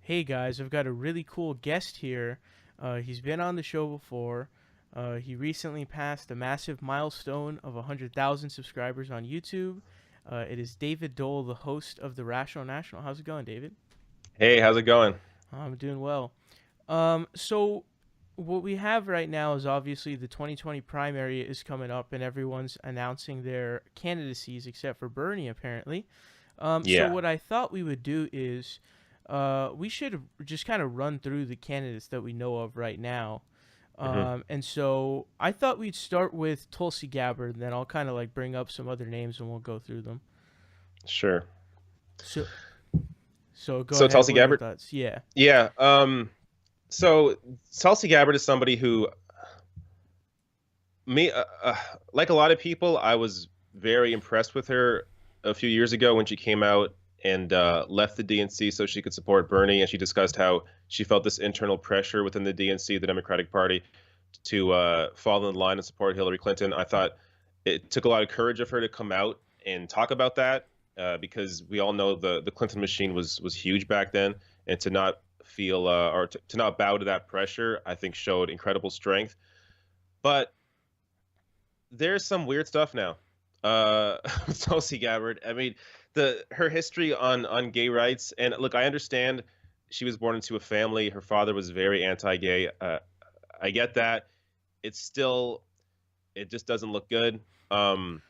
hey guys, I've got a really cool guest here. He's been on the show before. He recently passed a massive milestone of 100,000 subscribers on YouTube. It is David Doel, the host of the Rational National. How's it going, David? Hey, how's it going? I'm doing well. So what we have right now is obviously the 2020 primary is coming up, and everyone's announcing their candidacies except for Bernie, apparently. So Yeah. what I thought we would do is we should just kind of run through the candidates that we know of right now. hmm And so I thought we'd start with Tulsi Gabbard, and then I'll kind of like bring up some other names and we'll go through them. Sure. So, so go So ahead. Tulsi What are your Gabbard? thoughts? Yeah. Yeah. So Tulsi Gabbard is somebody who me like a lot of people, I was very impressed with her a few years ago when she came out and left the DNC so she could support Bernie, and she discussed how she felt this internal pressure within the DNC, the Democratic Party, to fall in line and support Hillary Clinton. I thought it took a lot of courage of her to come out and talk about that because we all know the Clinton machine was huge back then, and to not feel or to not bow to that pressure, I think showed incredible strength. But there's some weird stuff now. With Tulsi Gabbard. I mean, the her history on gay rights, and look, I understand she was born into a family. Her father was very anti-gay. I get that. It's still, it just doesn't look good. Um,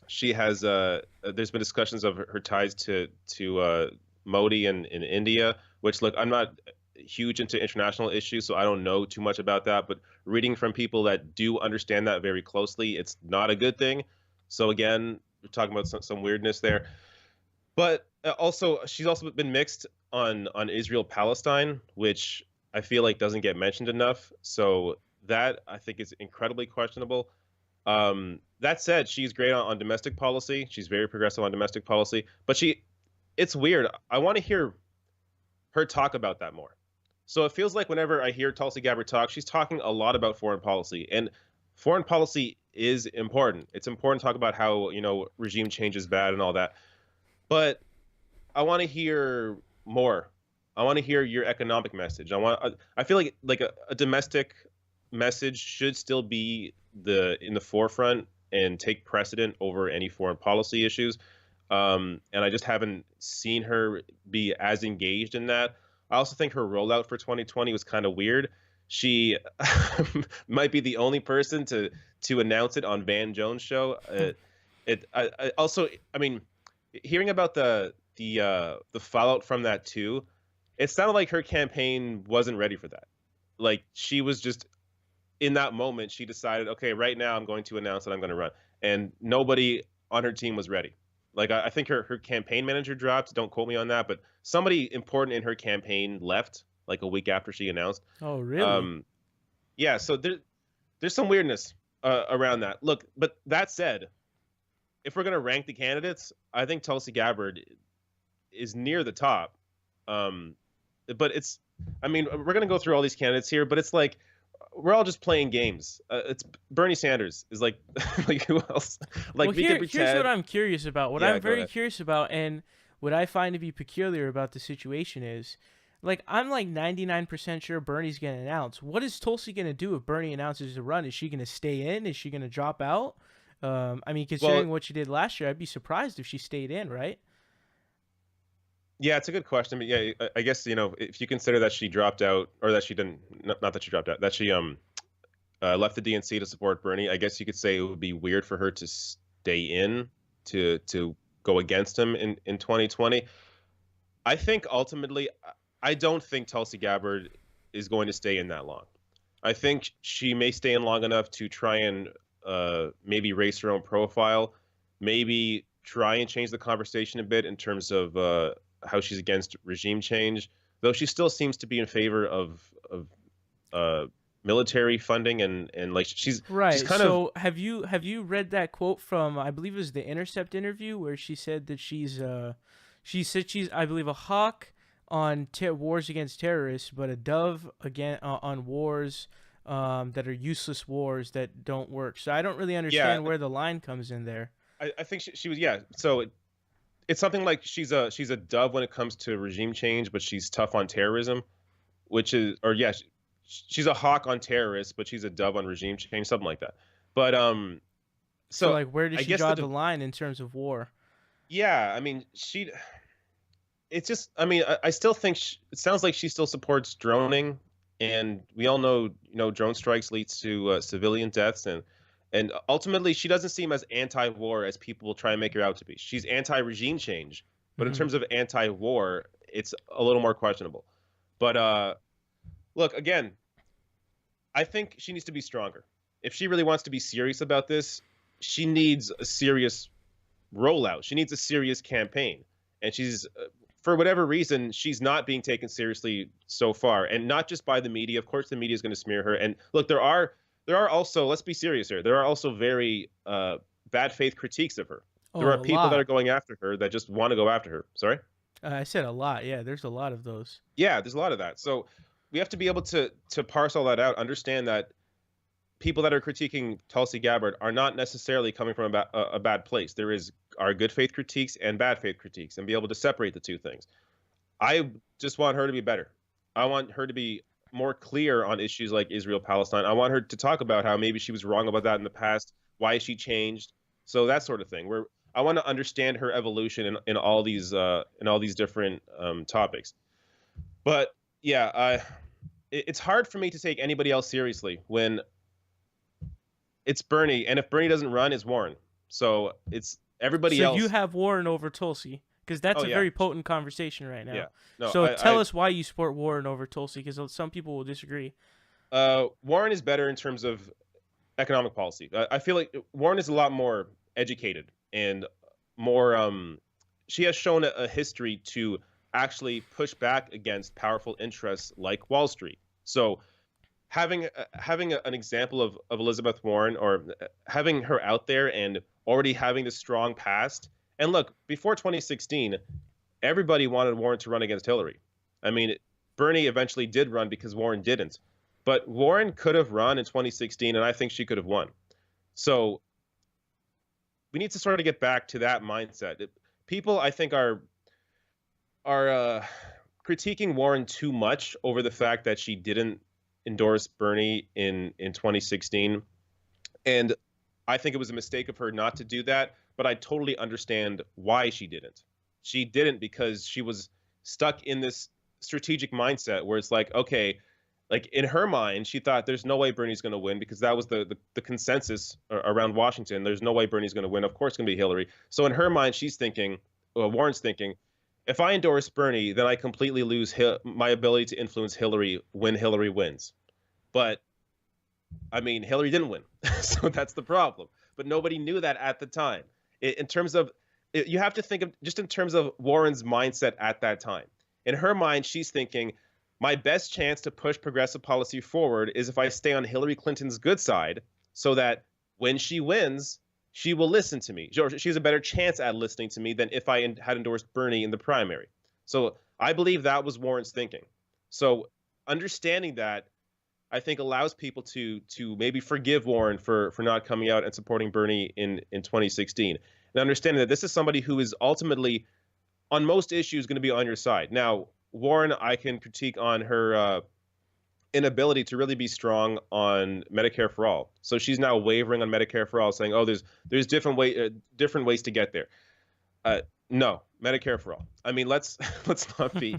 she has there's been discussions of her ties to Modi in India, which look, I'm not huge into international issues, so I don't know too much about that. But reading from people that do understand that very closely, it's not a good thing. So again, we're talking about some weirdness there. But also, she's also been mixed on Israel Palestine, which I feel like doesn't get mentioned enough. So that I think is incredibly questionable. That said, she's great on domestic policy. She's very progressive on domestic policy. But it's weird. I want to hear her talk about that more. So it feels like whenever I hear Tulsi Gabbard talk, she's talking a lot about foreign policy, and foreign policy is important. It's important to talk about how regime change is bad and all that. But I want to hear more. I want to hear your economic message. I feel like a domestic message should still be in the forefront and take precedent over any foreign policy issues. And I just haven't seen her be as engaged in that. I also think her rollout for 2020 was kind of weird. She might be the only person to announce it on Van Jones' show. I also, I mean, hearing about the fallout from that too, it sounded like her campaign wasn't ready for that. Like she was just in that moment, she decided, okay, right now I'm going to announce that I'm going to run, and nobody on her team was ready. Like I think her campaign manager dropped. Don't quote me on that, but somebody important in her campaign left like a week after she announced. Oh, really? Um, yeah, so there's some weirdness around that. Look, but that said, if we're gonna rank the candidates, I think Tulsi Gabbard is near the top. Um, but it's, I mean, we're gonna go through all these candidates here, but it's like we're all just playing games. It's Bernie Sanders is like, like who else? Well, Like we can here's what pretend. I'm curious about. What Yeah, I'm go very ahead. curious about, and what I find to be peculiar about the situation is, like, I'm like 99% sure Bernie's gonna announce. What is Tulsi gonna do if Bernie announces a run? Is she gonna stay in? Is she gonna drop out? I mean, Well, considering what she did last year, I'd be surprised if she stayed in, right? yeah, it's a good question, but yeah, I guess if you consider that she dropped out, or that she didn't, not that she dropped out, that she left the DNC to support Bernie, I guess you could say it would be weird for her to stay in to go against him in 2020. I think ultimately, I don't think Tulsi Gabbard is going to stay in that long. I think she may stay in long enough to try and maybe raise her own profile, maybe try and change the conversation a bit in terms of how she's against regime change, though she still seems to be in favor of uh, military funding, and like she's Right. kind of. So have you read that quote from, I believe it was the Intercept interview, where she said that she's, I believe, a hawk on wars against terrorists, but a dove again on wars that are useless wars that don't work. So I don't really Yeah, understand where the line comes in there. I think she was, yeah. So it's something like she's a dove when it comes to regime change, but she's tough on terrorism, which is or yeah, she's a hawk on terrorists, but she's a dove on regime change, something like that. But So so like, where does I she guess draw the line in terms of war? yeah, I mean it's just I mean I still think it sounds like she still supports droning, and we all know drone strikes leads to civilian deaths, and ultimately she doesn't seem as anti-war as people will try and make her out to be. She's anti-regime change, but in Hmm. terms of anti-war, it's a little more questionable. But look again, I think she needs to be stronger. If she really wants to be serious about this, she needs a serious rollout. She needs a serious campaign. And for whatever reason, she's not being taken seriously so far. And not just by the media. Of course, the media is going to smear her. And look, there are also, let's be serious here, there are also very bad faith critiques of her. There Oh, are a people that are lot. going after her that just want to go after her. Sorry? I said a lot. Yeah, there's a lot of those. Yeah, there's a lot of that. So we have to be able to parse all that out, understand that people that are critiquing Tulsi Gabbard are not necessarily coming from a bad place. There are good faith critiques and bad faith critiques, and be able to separate the two things. I just want her to be better. I want her to be more clear on issues like Israel Palestine. I want her to talk about how maybe she was wrong about that in the past, why she changed, so that sort of thing. Where I want to understand her evolution in all these different topics. But yeah, it's hard for me to take anybody else seriously when it's Bernie, and if Bernie doesn't run, it's Warren. So it's everybody So you else. have Warren over Tulsi, because that's Oh a yeah, very potent conversation right yeah. now. No, So tell I us why you support Warren over Tulsi, because some people will disagree. Warren is better in terms of economic policy. I feel like Warren is a lot more educated and more. She has shown a history to actually push back against powerful interests like Wall Street. So having an example of Elizabeth Warren, or having her out there and already having this strong past. And look, before 2016, everybody wanted Warren to run against Hillary. I mean, Bernie eventually did run because Warren didn't. But Warren could have run in 2016, and I think she could have won. So we need to sort of get back to that mindset. People, I think, are critiquing Warren too much over the fact that she didn't endorse Bernie in 2016, and I think it was a mistake of her not to do that. But I totally understand why she didn't. She didn't because she was stuck in this strategic mindset where it's like, okay, like in her mind, she thought there's no way Bernie's going to win because that was the consensus around Washington. There's no way Bernie's going to win. Of course, it's going to be Hillary. So in her mind, she's thinking, well, Warren's thinking, if I endorse Bernie, then I completely lose my ability to influence Hillary when Hillary wins. But I mean, Hillary didn't win, so that's the problem. But nobody knew that at the time. In terms of, you have to think of just in terms of Warren's mindset at that time. In her mind, she's thinking, my best chance to push progressive policy forward is if I stay on Hillary Clinton's good side, so that when she wins, she will listen to me. She has a better chance at listening to me than if I had endorsed Bernie in the primary. So I believe that was Warren's thinking. So understanding that, I think, allows people to maybe forgive Warren for not coming out and supporting Bernie in 2016, and understanding that this is somebody who is ultimately on most issues going to be on your side. Now, Warren, I can critique on her inability to really be strong on Medicare for all. So she's now wavering on Medicare for all, saying, "Oh, there's different ways to get there." No, Medicare for all. I mean, let's not be.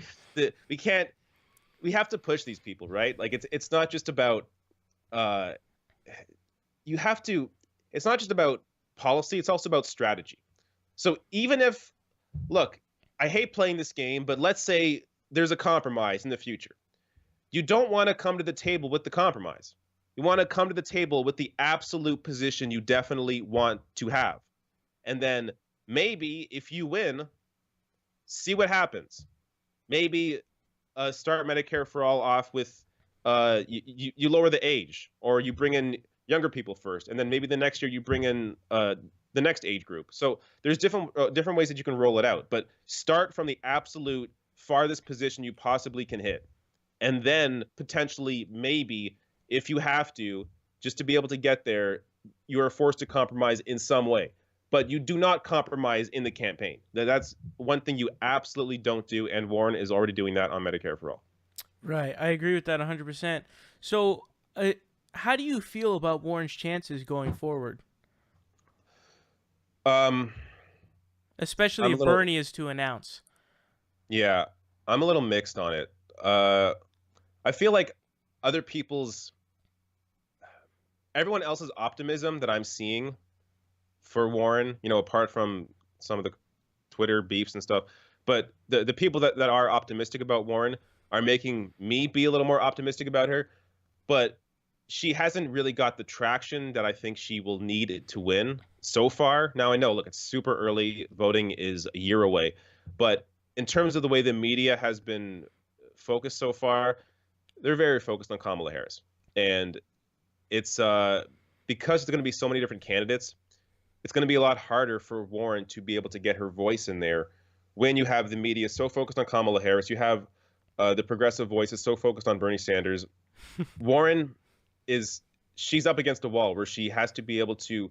We can't. We have to push these people, right? Like it's not just about. You have to. It's not just about policy. It's also about strategy. So even if, look, I hate playing this game, but let's say there's a compromise in the future. You don't want to come to the table with the compromise. You want to come to the table with the absolute position you definitely want to have. And then maybe if you win, see what happens. Maybe start Medicare for all off with you lower the age, or you bring in younger people first, and then maybe the next year you bring in the next age group. So there's different ways that you can roll it out, but start from the absolute farthest position you possibly can hit, and then potentially, maybe, if you have to, just to be able to get there, you are forced to compromise in some way. but you do not compromise in the campaign. That's one thing you absolutely don't do, and Warren is already doing that on Medicare for All. Right. I agree with that 100%. So, how do you feel about Warren's chances going forward? Um, Especially I'm a if little, Bernie is to announce. yeah, I'm a little mixed on it. I feel like other people's, everyone else's optimism that I'm seeing for Warren, apart from some of the Twitter beefs and stuff, but the people that are optimistic about Warren are making me be a little more optimistic about her. But she hasn't really got the traction that I think she will need it to win so far. Now I know, look, it's super early. Voting is a year away, but in terms of the way the media has been focused so far, they're very focused on Kamala Harris, and it's because there's going to be so many different candidates. It's going to be a lot harder for Warren to be able to get her voice in there when you have the media so focused on Kamala Harris. You have the progressive voices so focused on Bernie Sanders. Warren she's up against a wall where she has to be able to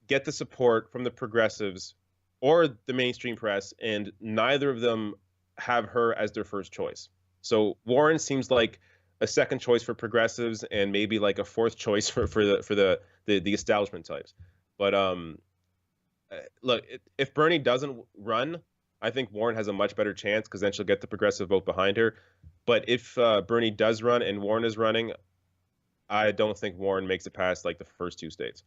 get the support from the progressives or the mainstream press, and neither of them have her as their first choice. So Warren seems like a second choice for progressives and maybe like a fourth choice for the establishment types. But look, if Bernie doesn't run, I think Warren has a much better chance because then she'll get the progressive vote behind her. But if Bernie does run and Warren is running, I don't think Warren makes it past like the first two states.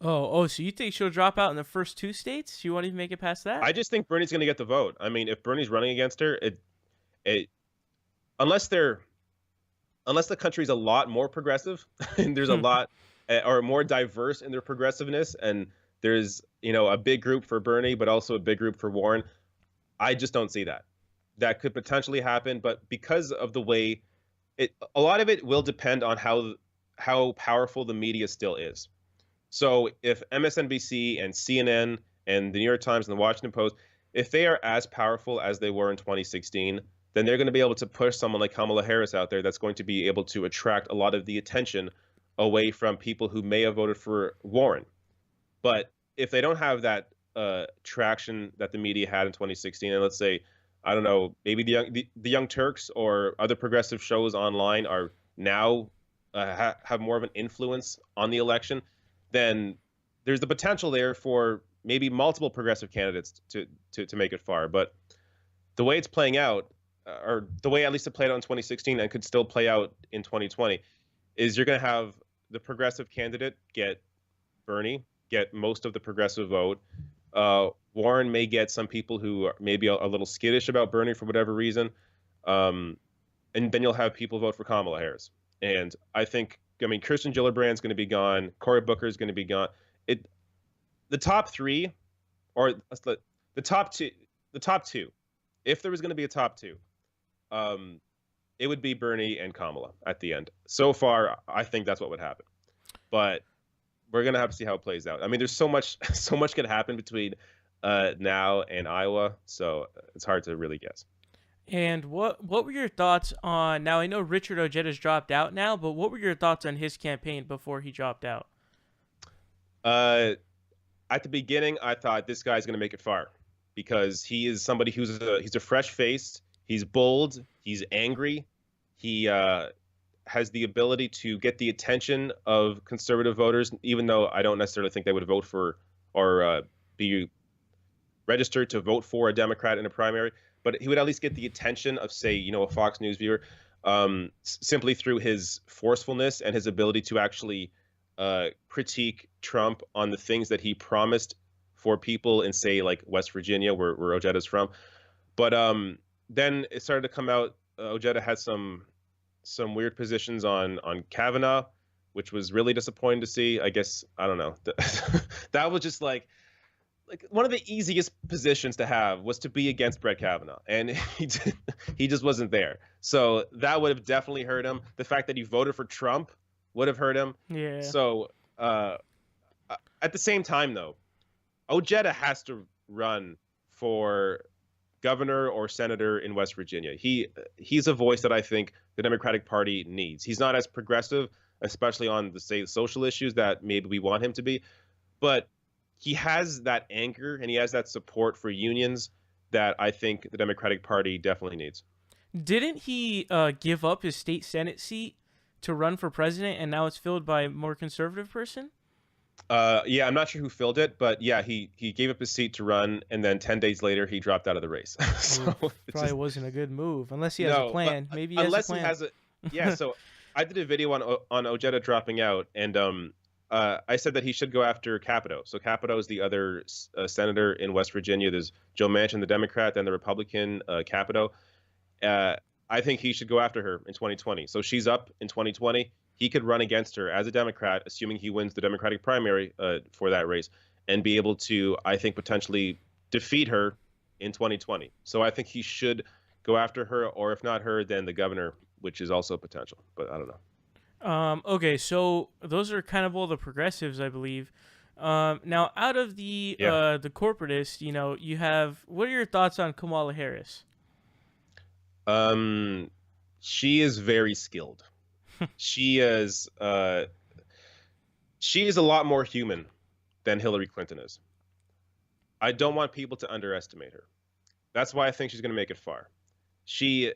So you think she'll drop out in the first two states? She won't even make it past that? I just think Bernie's going to get the vote. I mean, if Bernie's running against her, it unless the country's a lot more progressive and there's a lot or more diverse in their progressiveness, and there's a big group for Bernie but also a big group for Warren, I just don't see that. That could potentially happen, but because of the way a lot of it will depend on how powerful the media still is. So if MSNBC and CNN and the New York Times and the Washington Post, if they are as powerful as they were in 2016, then they're going to be able to push someone like Kamala Harris out there that's going to be able to attract a lot of the attention away from people who may have voted for Warren. But if they don't have that traction that the media had in 2016, and let's say, I don't know, maybe the Young Turks or other progressive shows online are now have more of an influence on the election, then there's the potential there for maybe multiple progressive candidates to make it far. But the way it's playing out, or the way at least it played out in 2016 and could still play out in 2020, is you're going to have the progressive candidate get Bernie, get most of the progressive vote. Warren may get some people who are maybe a little skittish about Bernie for whatever reason. And then you'll have people vote for Kamala Harris. And I mean, Kirsten Gillibrand's going to be gone. Cory Booker is going to be gone. The top three, or the top two, if there was going to be a top two, it would be Bernie and Kamala at the end. So far, I think that's what would happen. But we're going to have to see how it plays out. I mean, there's so much could happen between now and Iowa, so it's hard to really guess. And what were your thoughts on, now I know Richard Ojeda's dropped out now, but what were your thoughts on his campaign before he dropped out? At the beginning, I thought this guy's going to make it far because he is somebody he's a fresh face. He's bold. He's angry. He has the ability to get the attention of conservative voters, even though I don't necessarily think they would vote for or be registered to vote for a Democrat in a primary. But he would at least get the attention of, say, a Fox News viewer simply through his forcefulness and his ability to actually critique Trump on the things that he promised for people in, say, like West Virginia, where Ojeda's from. But then it started to come out. Ojeda had some weird positions on Kavanaugh, which was really disappointing to see. I guess, I don't know. That was just like one of the easiest positions to have was to be against Brett Kavanaugh, and he just wasn't there. So that would have definitely hurt him. The fact that he voted for Trump would have hurt him. Yeah. So at the same time, though, Ojeda has to run for governor or senator in West Virginia. He's a voice that I think the Democratic Party needs. He's not as progressive, especially on the social issues that maybe we want him to be, but he has that anger and he has that support for unions that I think the Democratic Party definitely needs. Didn't he give up his state Senate seat to run for president, and now it's filled by a more conservative person? Yeah, I'm not sure who filled it, but yeah, he gave up his seat to run, and then 10 days later he dropped out of the race. So Oof, it's probably just wasn't a good move, unless he has a no, but plan. Maybe he has a unless he plan. has a yeah. So I did a video on Ojeda dropping out, and I said that he should go after Capito. So Capito is the other senator in West Virginia. There's Joe Manchin, the Democrat, then the Republican, Capito. Uh, I think he should go after her in 2020. So she's up in 2020. He could run against her as a Democrat, assuming he wins the Democratic primary for that race, and be able to, I think, potentially defeat her in 2020. So I think he should go after her, or if not her, then the governor, which is also potential. But I don't know. Okay, so those are kind of all the progressives, I believe. Now, out of Yeah. the corporatists, you have. What are your thoughts on Kamala Harris? Um, she is very skilled. She is she is a lot more human than Hillary Clinton is. I don't want people to underestimate her. That's why I think she's going to make it far. She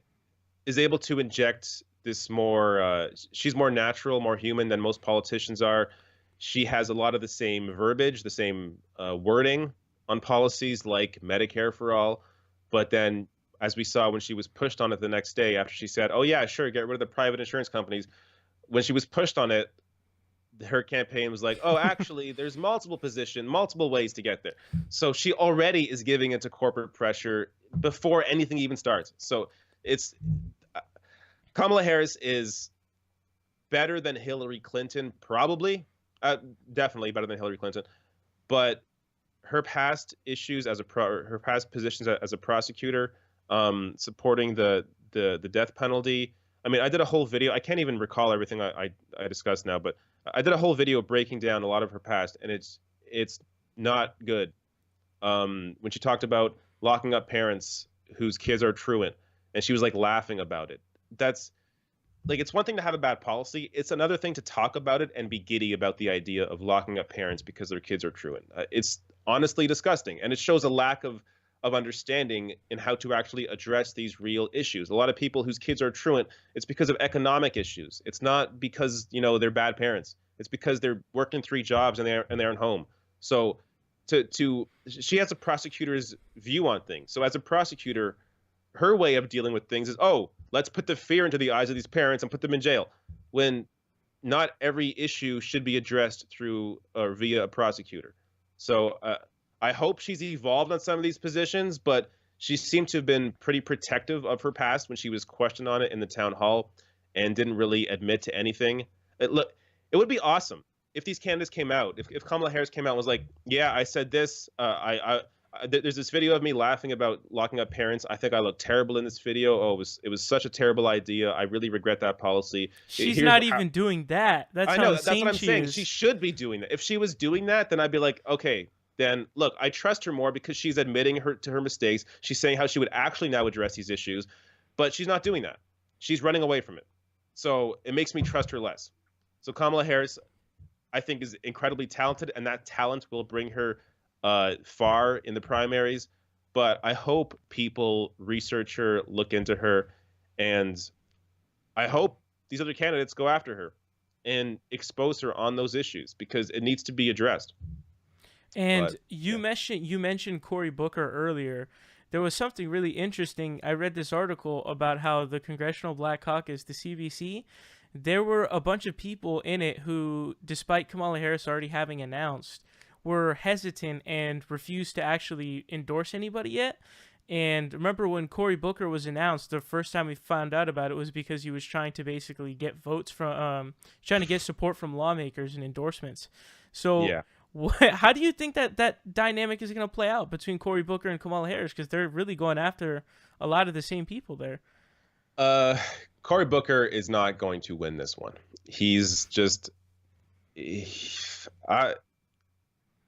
is able to inject this more she's more natural, more human than most politicians are. She has a lot of the same verbiage, the same wording on policies like Medicare for all, but then as we saw when she was pushed on it the next day after she said, "Oh yeah, sure, get rid of the private insurance companies." When she was pushed on it, her campaign was like, "Oh, actually, there's multiple ways to get there." So she already is giving into corporate pressure before anything even starts. So it's Kamala Harris is better than Hillary Clinton, probably, definitely better than Hillary Clinton. But her past issues her past positions as a prosecutor, supporting the death penalty. I mean, I did a whole video. I can't even recall everything I discussed now, but I did a whole video breaking down a lot of her past, and it's not good. When she talked about locking up parents whose kids are truant, and she was like laughing about it. That's like it's one thing to have a bad policy. It's another thing to talk about it and be giddy about the idea of locking up parents because their kids are truant. It's honestly disgusting, and it shows a lack of understanding in how to actually address these real issues. A lot of people whose kids are truant, it's because of economic issues. It's not because they're bad parents. It's because they're working 3 jobs and they aren't home. So she has a prosecutor's view on things. So as a prosecutor, her way of dealing with things is, oh, let's put the fear into the eyes of these parents and put them in jail, when not every issue should be addressed through or via a prosecutor. So I hope she's evolved on some of these positions, but she seemed to have been pretty protective of her past when she was questioned on it in the town hall and didn't really admit to anything. It would be awesome if these candidates came out, if Kamala Harris came out and was like, yeah, I said this, there's this video of me laughing about locking up parents. I think I look terrible in this video. Oh, it was such a terrible idea. I really regret that policy. She's not even doing that. That's I how know. insane That's what I'm she saying. is. She should be doing that. If she was doing that, then I'd be like, okay, then look, I trust her more because she's admitting to her mistakes. She's saying how she would actually now address these issues, but she's not doing that. She's running away from it. So it makes me trust her less. So Kamala Harris, I think, is incredibly talented, and that talent will bring her far in the primaries. But I hope people research her, look into her, and I hope these other candidates go after her and expose her on those issues because it needs to be addressed. And But you yeah. mentioned Cory Booker earlier. There was something really interesting. I read this article about how the Congressional Black Caucus, the CBC, there were a bunch of people in it who, despite Kamala Harris already having announced, were hesitant and refused to actually endorse anybody yet. And remember when Cory Booker was announced, the first time we found out about it was because he was trying to basically get votes from, trying to get support from lawmakers and endorsements. So, Yeah. how do you think that dynamic is going to play out between Cory Booker and Kamala Harris? Because they're really going after a lot of the same people there. Uh, Cory Booker is not going to win this one. He's just, I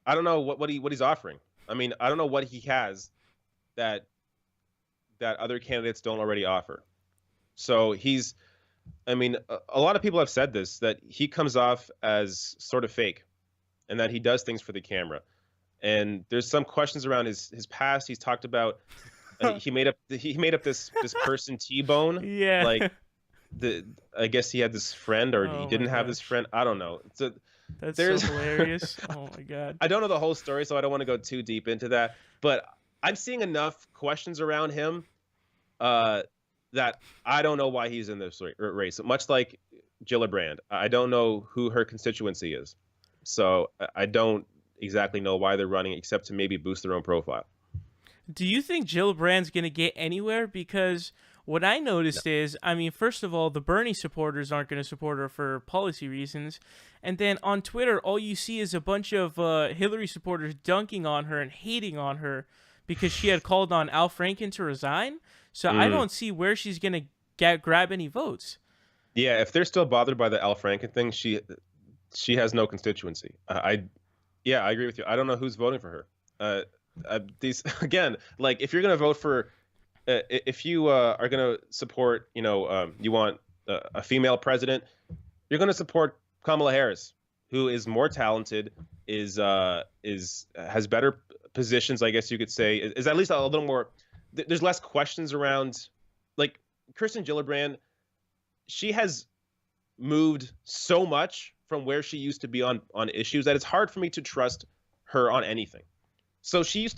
don't know what he's offering. I mean, I don't know what he has that other candidates don't already offer. So I mean, a lot of people have said this, that he comes off as sort of fake and that he does things for the camera. and there's some questions around his past. He's talked about he made up this person T-Bone, Yeah. like I guess he had this friend or he Oh my didn't have this gosh. friend. I don't know. So That's so there's hilarious. Oh my god. I don't know the whole story, so I don't want to go too deep into that. But I'm seeing enough questions around him uh, that I don't know why he's in this race. Much like Gillibrand, I don't know who her constituency is, so I don't exactly know why they're running, except to maybe boost their own profile. Do you think Jill Brand's going to get anywhere? Because what I noticed is, I mean, first of all, the Bernie supporters aren't going to support her for policy reasons. And then on Twitter, all you see is a bunch of Hillary supporters dunking on her and hating on her because she had called on Al Franken to resign. So I don't see where she's going to grab any votes. Yeah, if they're still bothered by the Al Franken thing, she has no constituency. Yeah, I agree with you. I don't know who's voting for her. These again, like if you're gonna vote for, if you are gonna support, you want a female president, you're gonna support Kamala Harris, who is more talented, has better positions, I guess you could say, is at least a little more. There's less questions around, like Kirsten Gillibrand. She has moved so much from where she used to be on issues that it's hard for me to trust her on anything. So she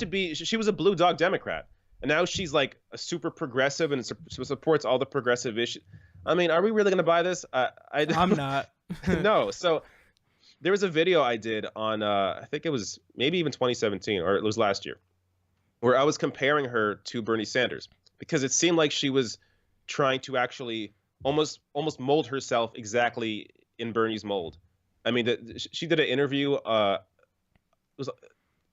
was a blue dog Democrat, and now she's like a super progressive and supports all the progressive issues. I mean, are we really going to buy this? I'm not. No. So there was a video I did on, I think it was maybe even 2017, or it was last year, where I was comparing her to Bernie Sanders because it seemed like she was trying to actually almost mold herself exactly in Bernie's mold. I mean, she did an interview.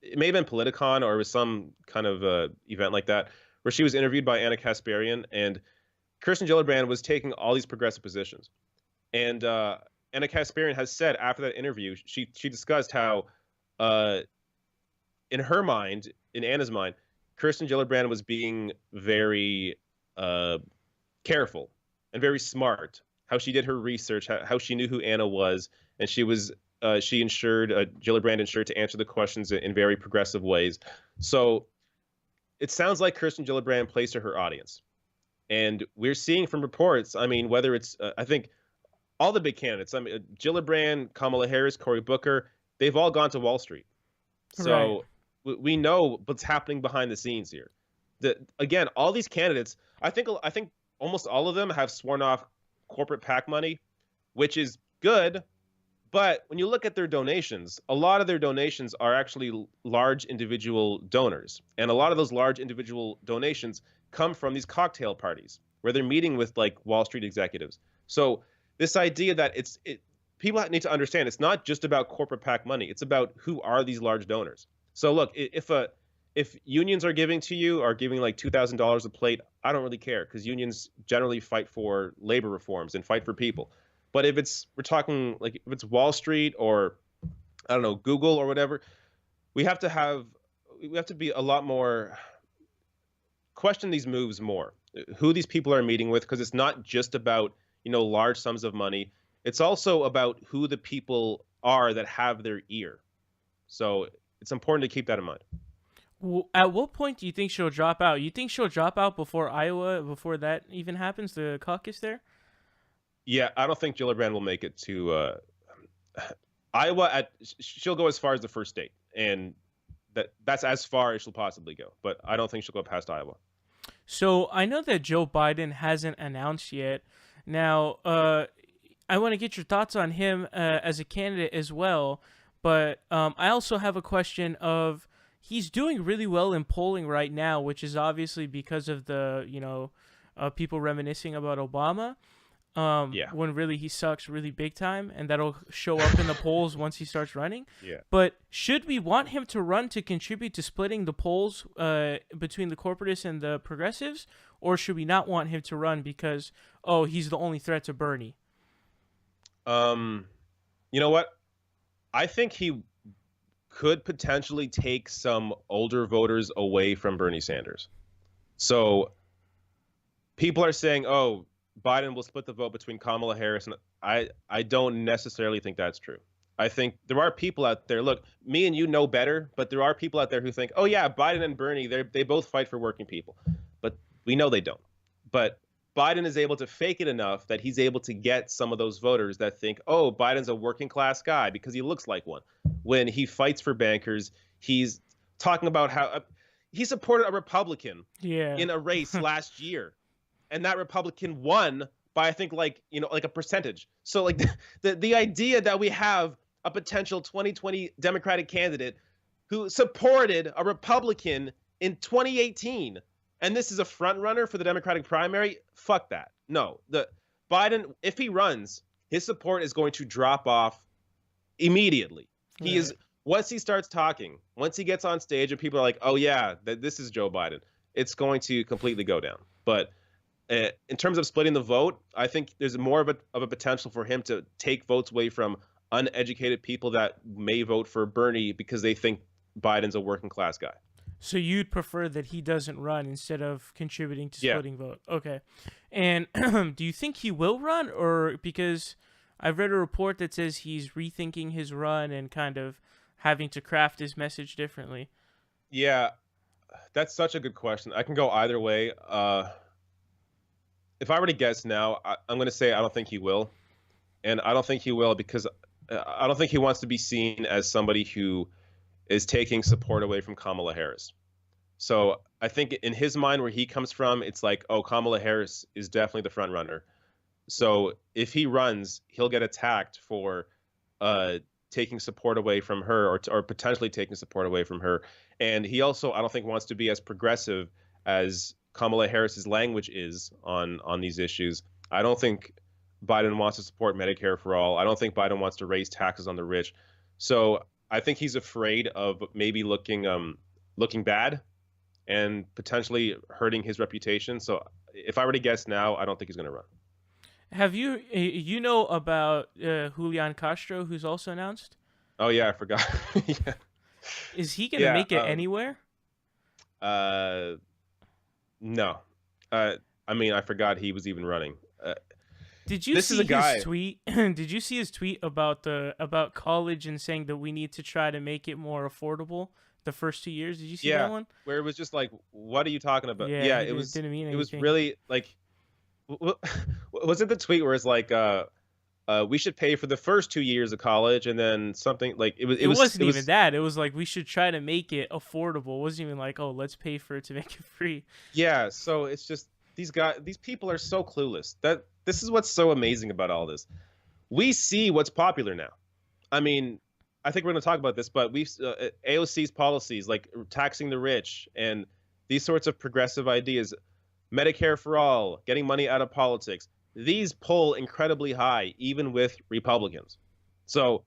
It may have been Politicon or it was some kind of event like that, where she was interviewed by Anna Kasparian, and Kirsten Gillibrand was taking all these progressive positions. And Anna Kasparian has said after that interview, she discussed how, in her mind, in Anna's mind, Kirsten Gillibrand was being very careful and very smart. How she did her research, how she knew who Anna was, and she ensured, Gillibrand ensured to answer the questions in very progressive ways. So it sounds like Kirsten Gillibrand plays to her audience. And we're seeing from reports, I mean, whether it's, I think all the big candidates, I mean, Gillibrand, Kamala Harris, Cory Booker, they've all gone to Wall Street. So we know what's happening behind the scenes here. Again, all these candidates, I think almost all of them have sworn off corporate PAC money, which is good. But when you look at their donations, a lot of their donations are actually large individual donors. And a lot of those large individual donations come from these cocktail parties where they're meeting with like Wall Street executives. So this idea that people need to understand it's not just about corporate PAC money. It's about who are these large donors. So look, if unions are giving to you, are giving like $2,000 a plate, I don't really care because unions generally fight for labor reforms and fight for people. But if we're talking like if it's Wall Street or I don't know, Google or whatever, we have to be a lot more, question these moves more, who these people are meeting with, because it's not just about, large sums of money. It's also about who the people are that have their ear. So it's important to keep that in mind. At what point do you think she'll drop out? You think she'll drop out before Iowa, before that even happens, the caucus there? Yeah, I don't think Gillibrand will make it to Iowa. She'll go as far as the first state, and that's as far as she'll possibly go. But I don't think she'll go past Iowa. So I know that Joe Biden hasn't announced yet. Now, I want to get your thoughts on him as a candidate as well. But I also have a question of, he's doing really well in polling right now, which is obviously because of the, people reminiscing about Obama. When really he sucks really big time, and that'll show up in the polls once he starts running. Yeah. But should we want him to run to contribute to splitting the polls between the corporatists and the progressives, or should we not want him to run because, he's the only threat to Bernie? You know what? I think he could potentially take some older voters away from Bernie Sanders. So people are saying, Biden will split the vote between Kamala Harris, and I don't necessarily think that's true. I think there are people out there. Look, me and you know better, but there are people out there who think, oh yeah, Biden and Bernie, they both fight for working people, but we know they don't. But Biden is able to fake it enough that he's able to get some of those voters that think, oh, Biden's a working class guy because he looks like one. When he fights for bankers, he's talking about how he supported a Republican in a race last year, and that Republican won by, I think, like a percentage. So like the idea that we have a potential 2020 Democratic candidate who supported a Republican in 2018, and this is a front runner for the Democratic primary, fuck that. No, the Biden, if he runs, his support is going to drop off immediately. He is, once he starts talking, once he gets on stage and people are like, oh yeah, this is Joe Biden, it's going to completely go down. But in terms of splitting the vote, I think there's more of a potential for him to take votes away from uneducated people that may vote for Bernie because they think Biden's a working class guy. So you'd prefer that he doesn't run instead of contributing to splitting vote. Okay. And do you think he will run? Or because I've read a report that says he's rethinking his run and kind of having to craft his message differently. Yeah, that's such a good question. I can go either way. If I were to guess now, I'm going to say I don't think he will. And I don't think he will because I don't think he wants to be seen as somebody who is taking support away from Kamala Harris. So I think in his mind, where he comes from, it's like, oh, Kamala Harris is definitely the front runner. So if he runs, he'll get attacked for taking support away from her or potentially taking support away from her. And he also, I don't think, wants to be as progressive as Kamala Harris's language is on these issues. I don't think Biden wants to support Medicare for all. I don't think Biden wants to raise taxes on the rich. So I think he's afraid of maybe looking bad and potentially hurting his reputation. So if I were to guess now, I don't think he's going to run. Have you know about Julian Castro, who's also announced? Oh yeah, I forgot. Yeah. Is he going to make it anywhere? No. I mean, I forgot he was even running. Did you see his tweet? Did you see his tweet about college and saying that we need to try to make it more affordable the first 2 years? Did you see that one? Where it was just like, what are you talking about? Yeah, it didn't mean anything. It was really like, wasn't the tweet where it's like, we should pay for the first 2 years of college and then something like it wasn't even that. It was like we should try to make it affordable. It wasn't even like, oh, let's pay for it to make it free. Yeah, so it's just these people are so clueless. That this is what's so amazing about all this. We see what's popular now. I mean, I think we're going to talk about this, but AOC's policies like taxing the rich and these sorts of progressive ideas, Medicare for all, getting money out of politics. These pull incredibly high, even with Republicans. So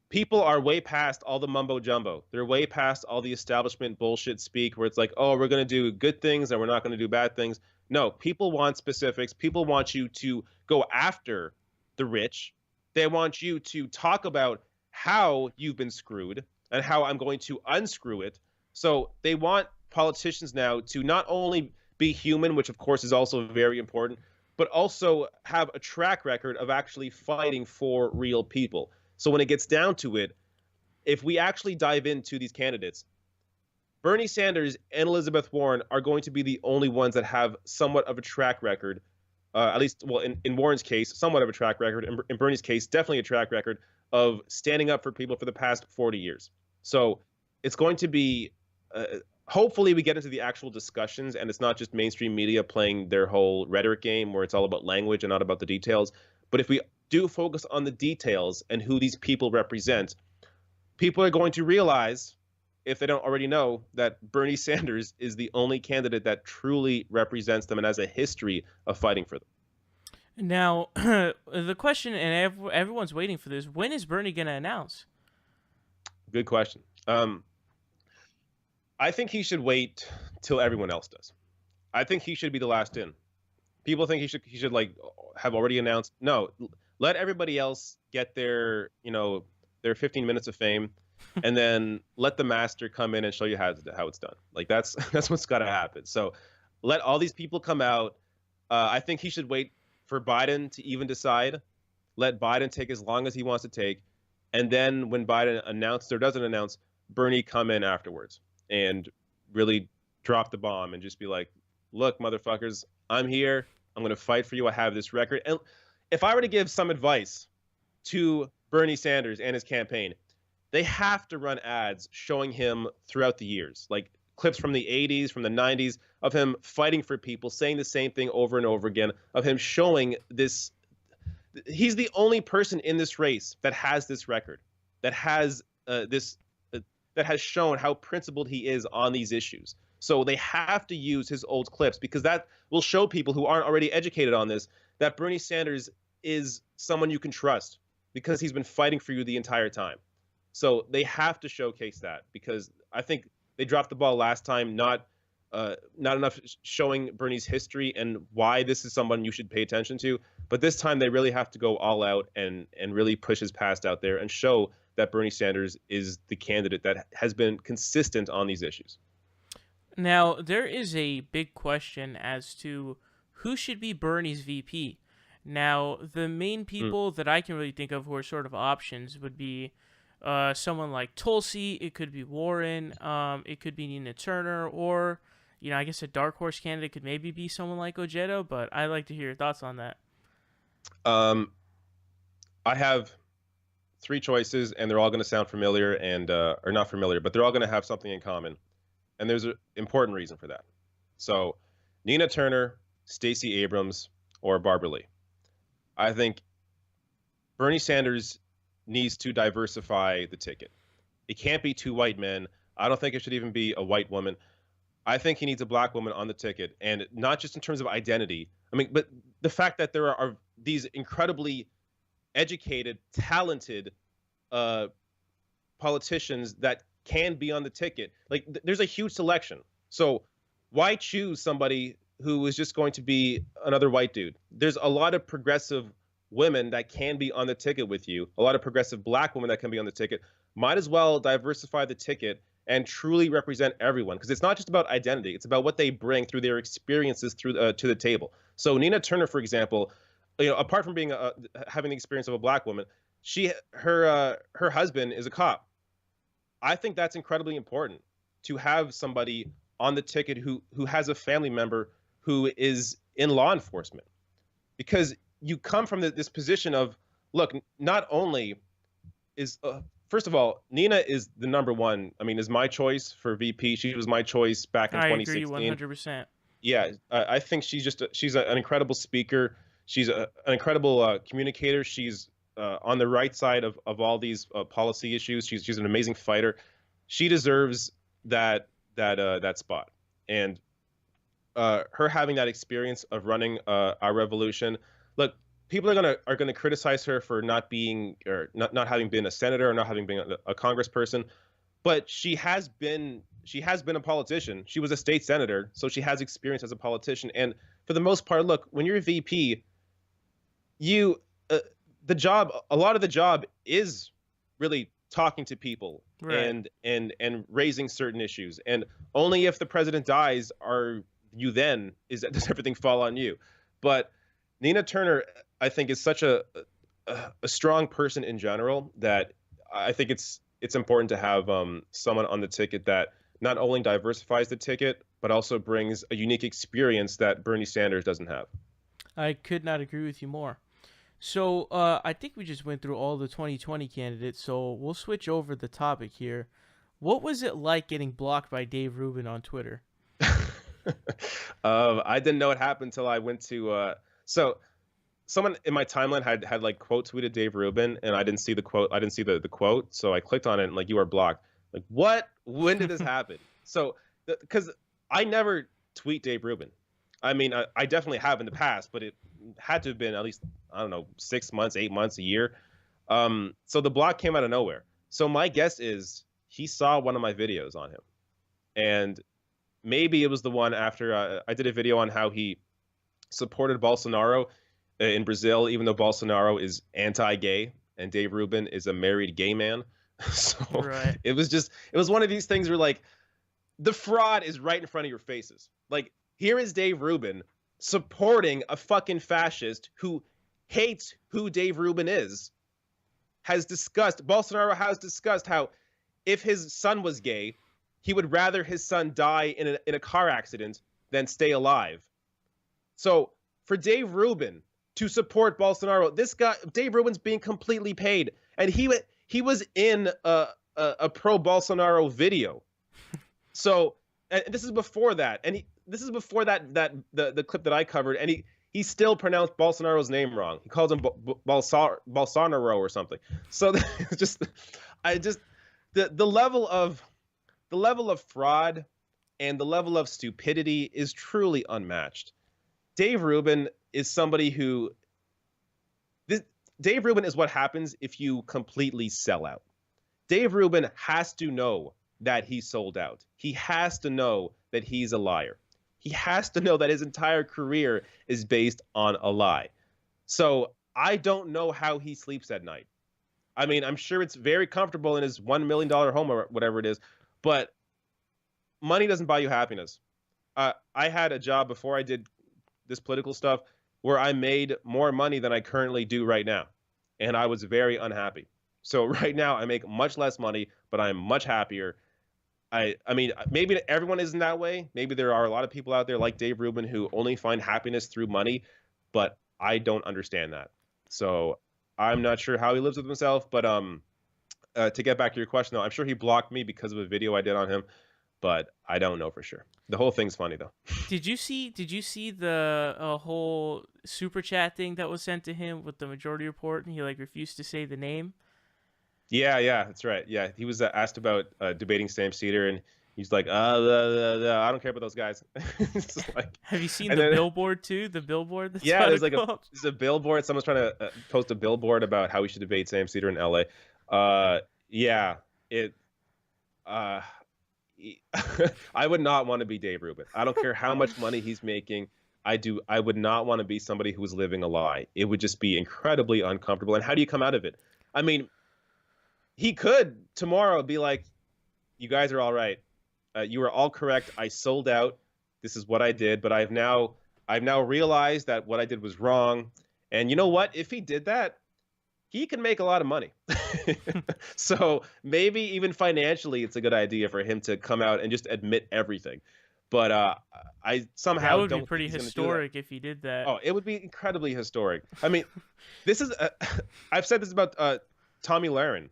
people are way past all the mumbo jumbo. They're way past all the establishment bullshit speak where it's like, oh, we're going to do good things and we're not going to do bad things. No, people want specifics. People want you to go after the rich. They want you to talk about how you've been screwed and how I'm going to unscrew it. So they want politicians now to not only be human, which of course is also very important, but also have a track record of actually fighting for real people. So when it gets down to it, if we actually dive into these candidates, Bernie Sanders and Elizabeth Warren are going to be the only ones that have somewhat of a track record, at least, well, in Warren's case, somewhat of a track record. In Bernie's case, definitely a track record of standing up for people for the past 40 years. So it's going to be, hopefully we get into the actual discussions and it's not just mainstream media playing their whole rhetoric game where it's all about language and not about the details. But if we do focus on the details and who these people represent, people are going to realize, if they don't already know, that Bernie Sanders is the only candidate that truly represents them and has a history of fighting for them. Now, the question, and everyone's waiting for this, when is Bernie going to announce? Good question. I think he should wait till everyone else does. I think he should be the last in. People think he should like have already announced. No, let everybody else get their 15 minutes of fame, and then let the master come in and show you how it's done. Like that's what's got to happen. So let all these people come out. I think he should wait for Biden to even decide. Let Biden take as long as he wants to take. And then when Biden announced or doesn't announce, Bernie come in afterwards and really drop the bomb and just be like, look, motherfuckers, I'm here. I'm going to fight for you. I have this record. And if I were to give some advice to Bernie Sanders and his campaign, they have to run ads showing him throughout the years, like clips from the 80s, from the 90s, of him fighting for people, saying the same thing over and over again, of him showing this. He's the only person in this race that has this record, that has that has shown how principled he is on these issues. So they have to use his old clips because that will show people who aren't already educated on this that Bernie Sanders is someone you can trust because he's been fighting for you the entire time. So they have to showcase that because I think they dropped the ball last time, not enough showing Bernie's history and why this is someone you should pay attention to. But this time they really have to go all out and really push his past out there and show that Bernie Sanders is the candidate that has been consistent on these issues. Now, there is a big question as to who should be Bernie's VP. Now, the main people that I can really think of who are sort of options would be someone like Tulsi. It could be Warren. It could be Nina Turner, or I guess a dark horse candidate could maybe be someone like Ojeda. But I'd like to hear your thoughts on that. I have 3 choices, and they're all going to sound familiar and or not familiar, but they're all going to have something in common, and there's an important reason for that. So, Nina Turner, Stacey Abrams, or Barbara Lee. I think Bernie Sanders needs to diversify the ticket. It can't be 2 white men. I don't think it should even be a white woman. I think he needs a black woman on the ticket, and not just in terms of identity. I mean, but the fact that there are these incredibly educated, talented politicians that can be on the ticket. Like, there's a huge selection. So why choose somebody who is just going to be another white dude? There's a lot of progressive women that can be on the ticket with you, a lot of progressive black women that can be on the ticket. Might as well diversify the ticket and truly represent everyone, because it's not just about identity. It's about what they bring through their experiences through to the table. So Nina Turner, for example, apart from being having the experience of a black woman, her husband is a cop. I think that's incredibly important to have somebody on the ticket who has a family member who is in law enforcement, because you come from this position of, look, not only is first of all, Nina is the number one. I mean, is my choice for VP. She was my choice back in 2016. I agree 100%. Yeah, I think she's an incredible speaker. She's an incredible communicator. She's on the right side of all these policy issues. She's an amazing fighter. She deserves that spot. And her having that experience of running our revolution. Look, people are gonna criticize her for not being, or not having been a senator or not having been a congressperson, but she has been a politician. She was a state senator, so she has experience as a politician. And for the most part, look, when you're a VP, a lot of the job is really talking to people, right, and raising certain issues. And only if the president dies does everything fall on you. But Nina Turner, I think, is such a strong person in general that I think it's important to have someone on the ticket that not only diversifies the ticket, but also brings a unique experience that Bernie Sanders doesn't have. I could not agree with you more. So I think we just went through all the 2020 candidates, so we'll switch over the topic here. What was it like getting blocked by Dave Rubin on Twitter? I didn't know it happened until I went to so someone in my timeline had like quote tweeted Dave Rubin, and I didn't see the quote. I didn't see the quote, so I clicked on it and like, you are blocked. Like, what? When did this happen? So because I never tweet Dave Rubin. I mean, I definitely have in the past, but it had to have been at least, I don't know, 6 months, 8 months, a year. So the block came out of nowhere. So my guess is he saw one of my videos on him, and maybe it was the one after I did a video on how he supported Bolsonaro in Brazil, even though Bolsonaro is anti-gay and Dave Rubin is a married gay man. So right. It was one of these things where, like, the fraud is right in front of your faces. Like, here is Dave Rubin supporting a fucking fascist who hates who Dave Rubin is. Bolsonaro has discussed how if his son was gay, he would rather his son die in a car accident than stay alive. So for Dave Rubin to support Bolsonaro, Dave Rubin's being completely paid, and he was in a pro Bolsonaro video. So, and this is before that, and this is before the clip that I covered, and he still pronounced Bolsonaro's name wrong. He calls him Bolsonaro or something. So the level of fraud and the level of stupidity is truly unmatched. Dave Rubin is somebody who Dave Rubin is what happens if you completely sell out. Dave Rubin has to know that he sold out. He has to know that he's a liar. He has to know that his entire career is based on a lie. So I don't know how he sleeps at night. I mean, I'm sure it's very comfortable in his $1 million home or whatever it is, but money doesn't buy you happiness. I had a job before I did this political stuff where I made more money than I currently do right now, and I was very unhappy. So right now I make much less money, but I'm much happier. I mean, maybe everyone isn't that way. Maybe there are a lot of people out there like Dave Rubin who only find happiness through money, but I don't understand that. So I'm not sure how he lives with himself, but to get back to your question, though, I'm sure he blocked me because of a video I did on him, but I don't know for sure. The whole thing's funny, though. Did you see the whole super chat thing that was sent to him with the Majority Report, and he refused to say the name? Yeah, that's right. Yeah, he was asked about debating Sam Cedar, and he's like, I don't care about those guys. Have you seen the billboard too? The billboard? That's there's there's a billboard. Someone's trying to post a billboard about how we should debate Sam Cedar in LA. I would not want to be Dave Rubin. I don't care how much money he's making. I would not want to be somebody who was living a lie. It would just be incredibly uncomfortable. And how do you come out of it? I mean, he could tomorrow be like, you guys are all right. You are all correct. I sold out. This is what I did. But I've now realized that what I did was wrong. And you know what? If he did that, he can make a lot of money. So maybe even financially, it's a good idea for him to come out and just admit everything. But I somehow that would be pretty historic if he did that. Oh, it would be incredibly historic. I mean, this is I've said this about Tomi Lahren.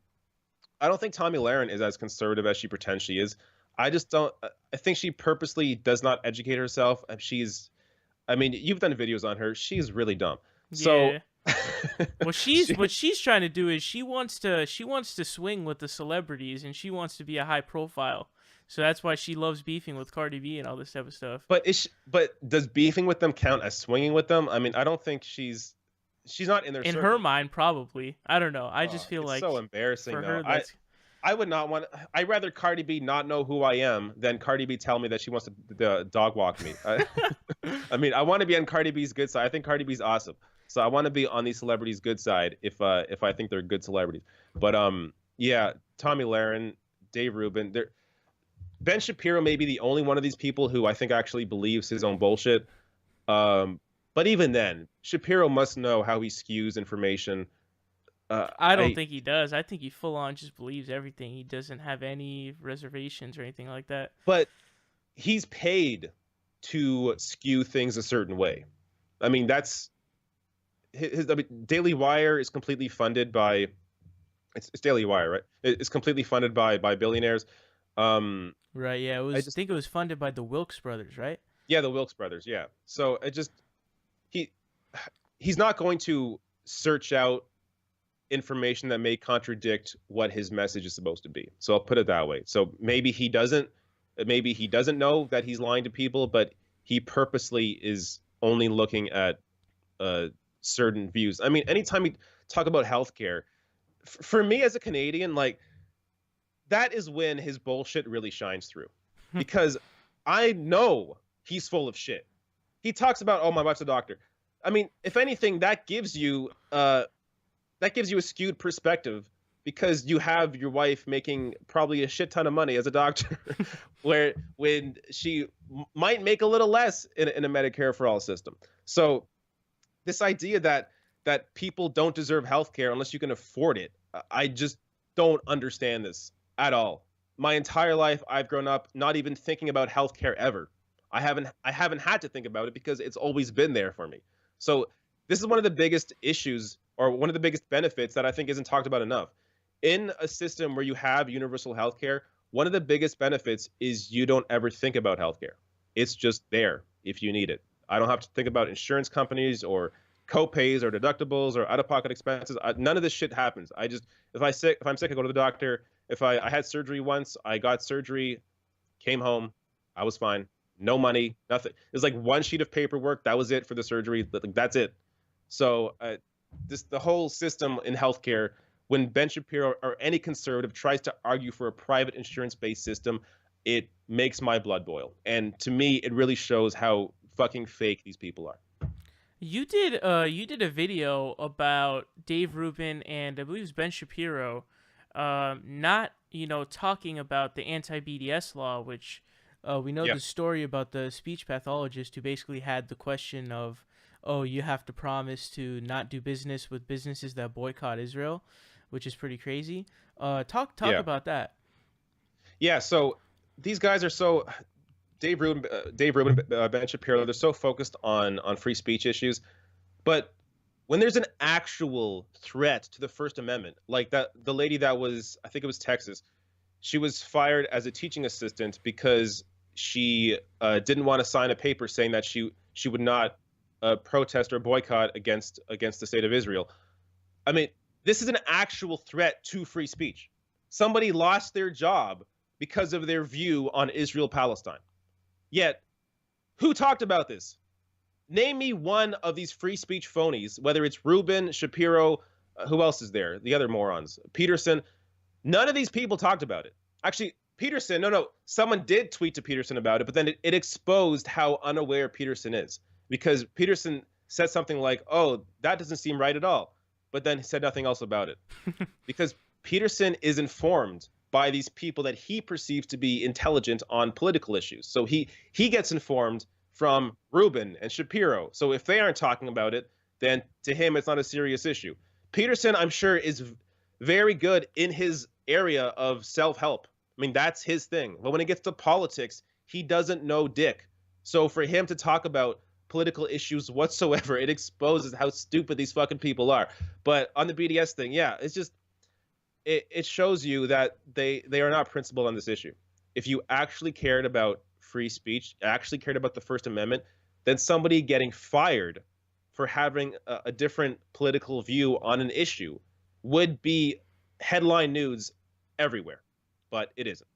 I don't think Tomi Lahren is as conservative as she pretends she is. I just don't. I think she purposely does not educate herself. I mean, you've done videos on her. She's really dumb. Yeah. So what she's trying to do is she wants to swing with the celebrities, and she wants to be a high profile. So that's why she loves beefing with Cardi B and all this type of stuff. But does beefing with them count as swinging with them? I mean, I don't think she's not in their circle. Her mind, probably. I don't know. I just feel it's like so embarrassing. For though. her, I would not want. I'd rather Cardi B not know who I am than Cardi B tell me that she wants to dog walk me. I mean, I want to be on Cardi B's good side. I think Cardi B's awesome. So I want to be on these celebrities' good side if I think they're good celebrities. But yeah, Tomi Lahren, Dave Rubin, Ben Shapiro may be the only one of these people who I think actually believes his own bullshit. But even then, Shapiro must know how he skews information. I don't think he does. I think he full on just believes everything. He doesn't have any reservations or anything like that. But he's paid to skew things a certain way. I mean, that's Daily Wire is completely funded by. It's Daily Wire, right? It's completely funded by billionaires. Right. Yeah. I think it was funded by the Wilkes brothers, right? Yeah, the Wilkes brothers. Yeah. So he's not going to search out information that may contradict what his message is supposed to be. So I'll put it that way. So maybe he doesn't know that he's lying to people, but he purposely is only looking at certain views. I mean, anytime we talk about healthcare, for me as a Canadian, like, that is when his bullshit really shines through, because I know he's full of shit. He talks about, oh, my wife's a doctor. I mean, if anything, that gives you a skewed perspective, because you have your wife making probably a shit ton of money as a doctor, when she might make a little less in a Medicare for all system. So this idea that people don't deserve healthcare unless you can afford it, I just don't understand this at all. My entire life, I've grown up not even thinking about healthcare ever. I haven't had to think about it because it's always been there for me. So this is one of the biggest issues or one of the biggest benefits that I think isn't talked about enough. In a system where you have universal healthcare, one of the biggest benefits is you don't ever think about healthcare. It's just there if you need it. I don't have to think about insurance companies or co-pays or deductibles or out-of-pocket expenses. None of this shit happens. I just if I'm sick, I go to the doctor. If I had surgery once, I got surgery, came home, I was fine. No money, nothing. It was like one sheet of paperwork. That was it for the surgery. Like, that's it. So the whole system in healthcare, when Ben Shapiro or any conservative tries to argue for a private insurance-based system, it makes my blood boil. And to me, it really shows how fucking fake these people are. You did a video about Dave Rubin and I believe it was Ben Shapiro, not talking about the anti-BDS law, which we know the story about the speech pathologist who basically had the question of, oh, you have to promise to not do business with businesses that boycott Israel, which is pretty crazy. Talk about that. Yeah, so these guys are so Dave Rubin, Ben Shapiro, they're so focused on free speech issues, but when there's an actual threat to the First Amendment, like the lady that was, I think it was Texas, she was fired as a teaching assistant because she didn't want to sign a paper saying that she would not protest or boycott against the state of Israel. I mean, this is an actual threat to free speech. Somebody lost their job because of their view on Israel-Palestine. Yet, who talked about this? Name me one of these free speech phonies, whether it's Rubin, Shapiro, who else is there? The other morons. Peterson. None of these people talked about it. Actually, Peterson, no, someone did tweet to Peterson about it, but then it exposed how unaware Peterson is. Because Peterson said something like, oh, that doesn't seem right at all, but then said nothing else about it. Because Peterson is informed by these people that he perceives to be intelligent on political issues. So he gets informed from Rubin and Shapiro. So if they aren't talking about it, then to him, it's not a serious issue. Peterson, I'm sure, is very good in his area of self-help. I mean, that's his thing. But when it gets to politics, he doesn't know dick. So for him to talk about political issues whatsoever, it exposes how stupid these fucking people are. But on the BDS thing, yeah, it's just, it shows you that they are not principled on this issue. If you actually cared about free speech, actually cared about the First Amendment, then somebody getting fired for having a different political view on an issue would be headline news everywhere. But it isn't.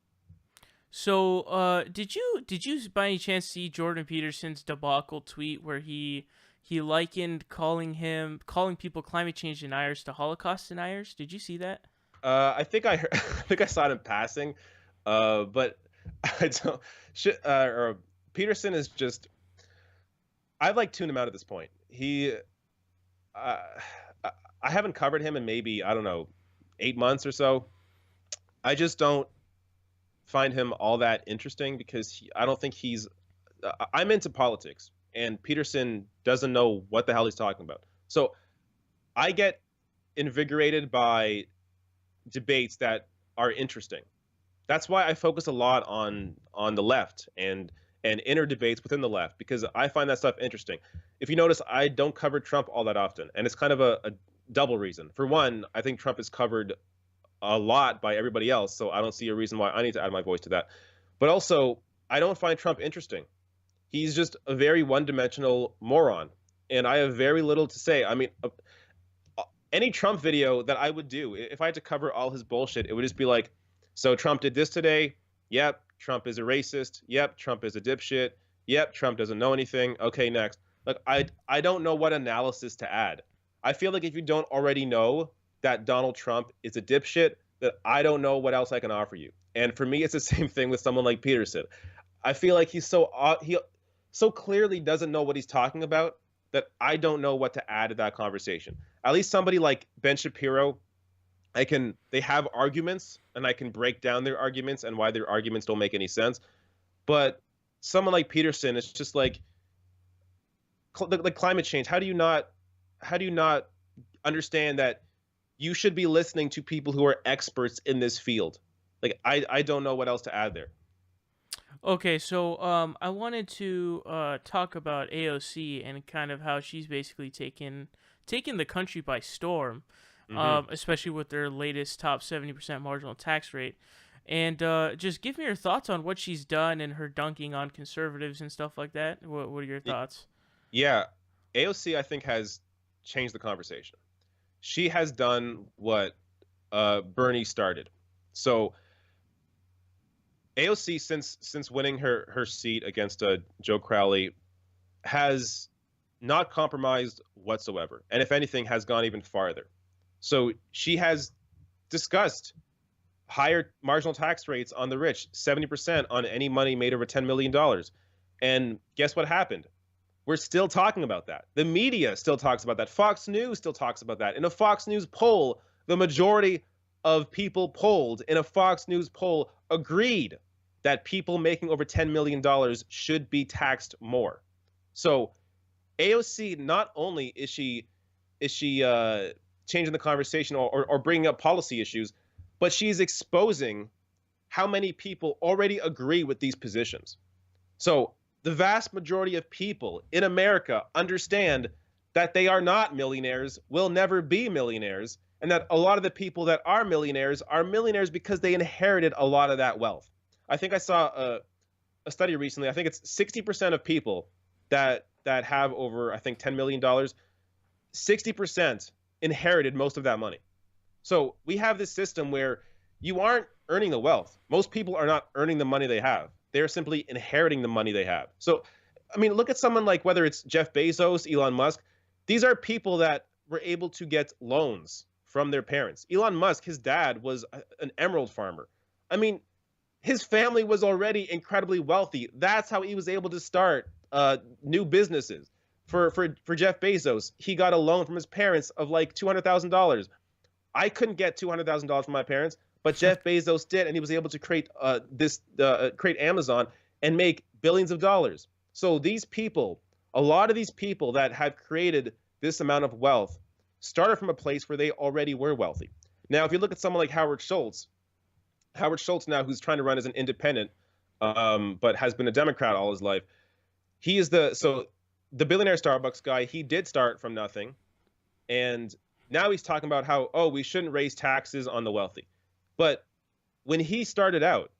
So, did you by any chance see Jordan Peterson's debacle tweet where he likened calling people climate change deniers to Holocaust deniers? Did you see that? I think I heard, I think I saw it in passing, but I don't. Or Peterson is just. I've like tuned him out at this point. I haven't covered him in maybe, I don't know, 8 months or so. I just don't find him all that interesting because I don't think he's. I'm into politics, and Peterson doesn't know what the hell he's talking about. So I get invigorated by debates that are interesting. That's why I focus a lot on the left and inner debates within the left, because I find that stuff interesting. If you notice, I don't cover Trump all that often, and it's kind of a double reason. For one, I think Trump is covered a lot by everybody else, so I don't see a reason why I need to add my voice to that. But also, I don't find Trump interesting. He's just a very one-dimensional moron, and I have very little to say. I mean, any Trump video that I would do, if I had to cover all his bullshit, it would just be like, so Trump did this today. Yep, Trump is a racist. Yep, Trump is a dipshit. Yep, Trump doesn't know anything. Okay, next. Like, I don't know what analysis to add. I feel like if you don't already know that Donald Trump is a dipshit, that I don't know what else I can offer you. And for me, it's the same thing with someone like Peterson. I feel like he so clearly doesn't know what he's talking about that I don't know what to add to that conversation. At least somebody like Ben Shapiro, they have arguments, and I can break down their arguments and why their arguments don't make any sense. But someone like Peterson, it's just like climate change. How do you not understand that you should be listening to people who are experts in this field. Like, I don't know what else to add there. Okay, so I wanted to talk about AOC and kind of how she's basically taken the country by storm, Hmm. especially with their latest top 70% marginal tax rate. And just give me your thoughts on what she's done and her dunking on conservatives and stuff like that. What are your thoughts? Yeah, AOC I think has changed the conversation. She has done what Bernie started. So AOC, since winning her seat against Joe Crowley, has not compromised whatsoever, and if anything, has gone even farther. So she has discussed higher marginal tax rates on the rich, 70% on any money made over $10 million. And guess what happened? We're still talking about that. The media still talks about that. Fox News still talks about that. In a Fox News poll, the majority of people polled in a Fox News poll agreed that people making over $10 million should be taxed more. So AOC, not only is she changing the conversation or bringing up policy issues, but she's exposing how many people already agree with these positions. So the vast majority of people in America understand that they are not millionaires, will never be millionaires, and that a lot of the people that are millionaires because they inherited a lot of that wealth. I think I saw a study recently. I think it's 60% of people that have over, I think, $10 million, 60% inherited most of that money. So we have this system where you aren't earning the wealth. Most people are not earning the money they have. They're simply inheriting the money they have. So, I mean, look at someone like whether it's Jeff Bezos, Elon Musk. These are people that were able to get loans from their parents. Elon Musk, his dad was an emerald farmer. I mean, his family was already incredibly wealthy. That's how he was able to start new businesses. For Jeff Bezos, he got a loan from his parents of like $200,000. I couldn't get $200,000 from my parents, but Jeff Bezos did, and he was able to create create Amazon and make billions of dollars. So these people, a lot of these people that have created this amount of wealth, started from a place where they already were wealthy. Now, if you look at someone like Howard Schultz now, who's trying to run as an independent, but has been a Democrat all his life, he is the billionaire Starbucks guy. He did start from nothing, and now he's talking about how, oh, we shouldn't raise taxes on the wealthy. But when he started out,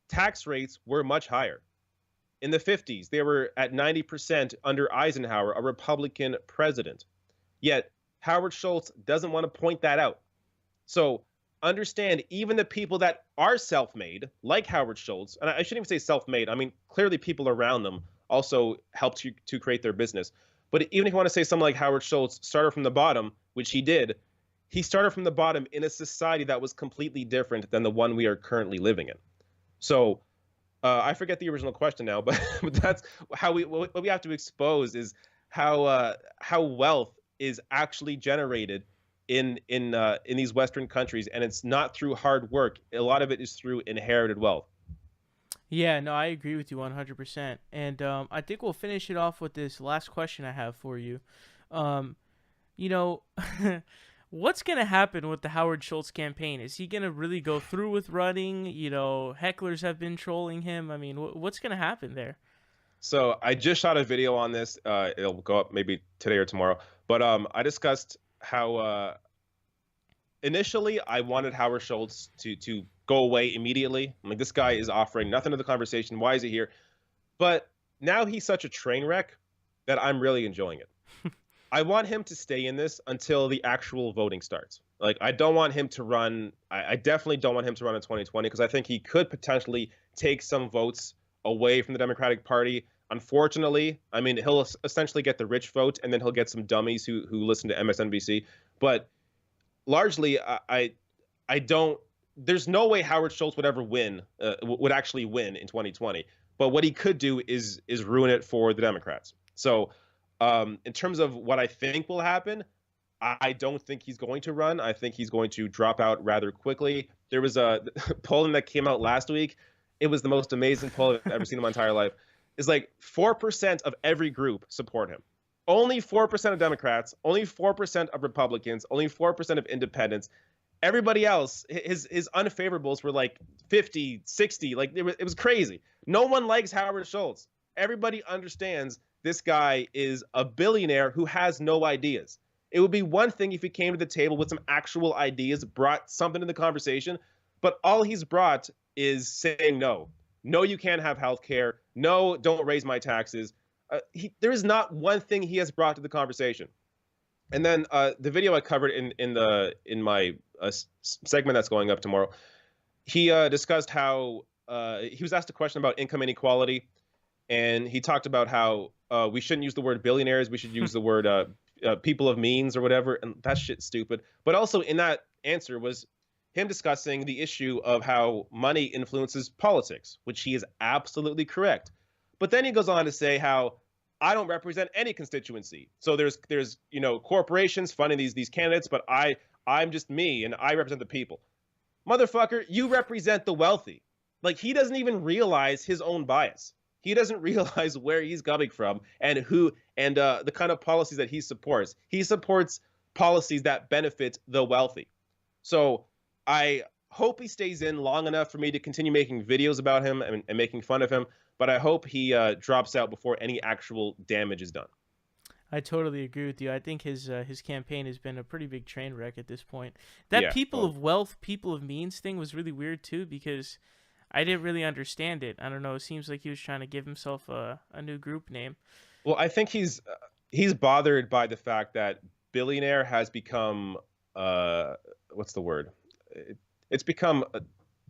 tax rates were much higher. In the 50s, they were at 90% under Eisenhower, a Republican president. Yet Howard Schultz doesn't want to point that out. So understand, even the people that are self-made, like Howard Schultz, and I shouldn't even say self-made, I mean, clearly people around them also helped to create their business. But even if you want to say someone like Howard Schultz started from the bottom, which he did, he started from the bottom in a society that was completely different than the one we are currently living in. So I forget the original question now, but that's how what we have to expose is how wealth is actually generated in these Western countries, and it's not through hard work. A lot of it is through inherited wealth. Yeah, no, I agree with you 100%. And I think we'll finish it off with this last question I have for you. Um, you know, what's going to happen with the Howard Schultz campaign? Is he going to really go through with running? You know, hecklers have been trolling him. I mean, what's going to happen there? So I just shot a video on this. It'll go up maybe today or tomorrow. But I discussed how initially I wanted Howard Schultz to go away immediately. I'm like, this guy is offering nothing to the conversation. Why is he here? But now he's such a train wreck that I'm really enjoying it. I want him to stay in this until the actual voting starts. Like, I don't want him to run. I definitely don't want him to run in 2020 because I think he could potentially take some votes away from the Democratic Party. Unfortunately, I mean, he'll essentially get the rich vote, and then he'll get some dummies who listen to MSNBC. But largely, I don't. There's no way Howard Schultz would ever would actually win in 2020. But what he could do is ruin it for the Democrats. So in terms of what I think will happen, I don't think he's going to run. I think he's going to drop out rather quickly. There was a polling that came out last week. It was the most amazing poll I've ever seen in my entire life. It's like 4% of every group support him. only 4% of Democrats, only 4% of Republicans, only 4% of independents. Everybody else, his unfavorables were like 50, 60. Like it was crazy. No one likes Howard Schultz. Everybody understands this guy is a billionaire who has no ideas. It would be one thing if he came to the table with some actual ideas, brought something to the conversation, but all he's brought is saying no. No, you can't have health care. No, don't raise my taxes. There is not one thing he has brought to the conversation. And then the video I covered in my segment that's going up tomorrow, he discussed how he was asked a question about income inequality, and he talked about how we shouldn't use the word billionaires, we should use the word people of means or whatever, and that shit's stupid. But also in that answer was him discussing the issue of how money influences politics, which he is absolutely correct. But then he goes on to say how I don't represent any constituency. So there's corporations funding these candidates, but I'm just me and I represent the people. Motherfucker, you represent the wealthy. Like, he doesn't even realize his own bias. He doesn't realize where he's coming from and the kind of policies that he supports. He supports policies that benefit the wealthy. So I hope he stays in long enough for me to continue making videos about him and making fun of him. But I hope he drops out before any actual damage is done. I totally agree with you. I think his campaign has been a pretty big train wreck at this point. That people of wealth, people of means thing was really weird too, because I didn't really understand it. I don't know. It seems like he was trying to give himself a new group name. Well, I think he's bothered by the fact that billionaire has become what's the word? It's become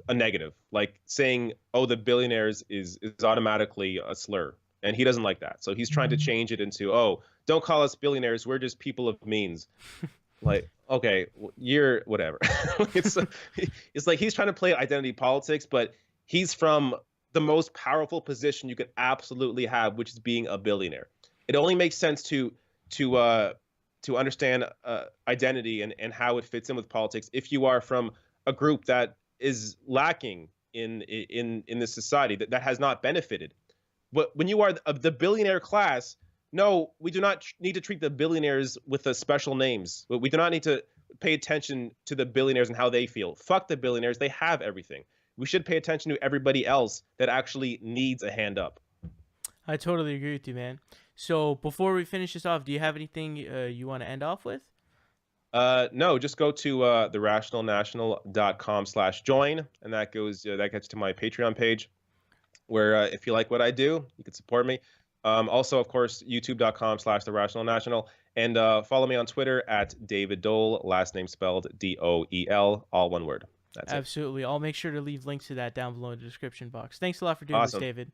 a negative, like saying, oh, the billionaires is automatically a slur, and he doesn't like that. So he's trying to change it into, oh, don't call us billionaires, we're just people of means. Like, okay, you're whatever. It's like he's trying to play identity politics, but he's from the most powerful position you could absolutely have, which is being a billionaire. It only makes sense to understand identity and how it fits in with politics if you are from a group that is lacking in this society that has not benefited. But when you are the billionaire class, no, we do not need to treat the billionaires with the special names. We do not need to pay attention to the billionaires and how they feel. Fuck the billionaires. They have everything. We should pay attention to everybody else that actually needs a hand up. I totally agree with you, man. So before we finish this off, do you have anything you want to end off with? No, just go to therationalnational.com/join, and that gets to my Patreon page, where if you like what I do, you can support me. Also, of course, youtube.com/therationalnational, and follow me on Twitter at David Doel, last name spelled Doel, all one word. That's Absolutely. I'll make sure to leave links to that down below in the description box. Thanks a lot for doing this, David.